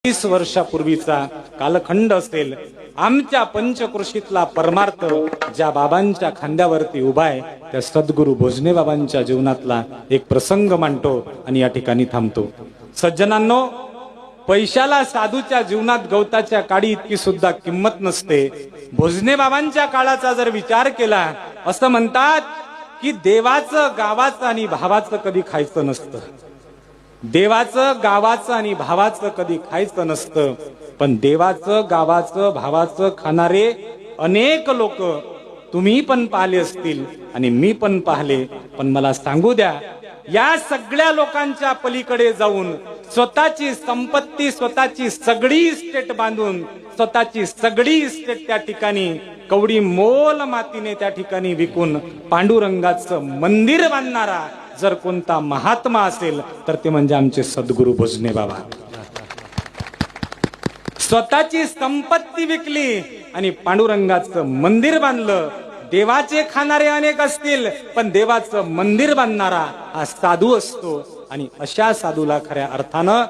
30 वर्षापूर्वीचा कालखंड असेल. आमच्या पंचकृषीतला परमार्थ ज्या बाबांच्या खांद्यावरती उभा आहे त्या सद्गुरू भोजने बाबांच्या जीवनातला एक प्रसंग मांडतो आणि या ठिकाणी थांबतो. सज्जनांनो, पैशाला साधूच्या जीवनात गवताच्या काडी इतकी सुद्धा किंमत नसते. भोजने बाबांच्या काळाचा जर विचार केला, असं म्हणतात की देवाचं, गावाचं आणि भावाचं कधी खायचं नसतं. देवाचं, गावाचं आणि भावाचं कधी खायचं नसतं. पण देवाचं, गावाचं, भावाचं खाणारे अनेक लोक तुम्ही पण पाहिले असतील आणि मी पण पाहिले. पण मला सांगू द्या, या सगळ्या लोकांच्या पलीकडे जाऊन स्वतःची संपत्ती, स्वतःची सगळी इस्टेट बांधून, स्वतःची सगळी इस्टेट त्या ठिकाणी कवडी मोल मातीने त्या ठिकाणी विकून पांडुरंगाचं मंदिर बांधणारा जर कोणता महात्मा असेल तर ते म्हणजे आमचे सद्गुरू भोजने बाबा. स्वतःची संपत्ती विकली आणि पांडुरंगाचं मंदिर बांधलं. देवाचे खाणारे अनेक असतील, पण देवाचं मंदिर बांधणारा हा साधू असतो. आणि अशा साधूला खऱ्या अर्थानं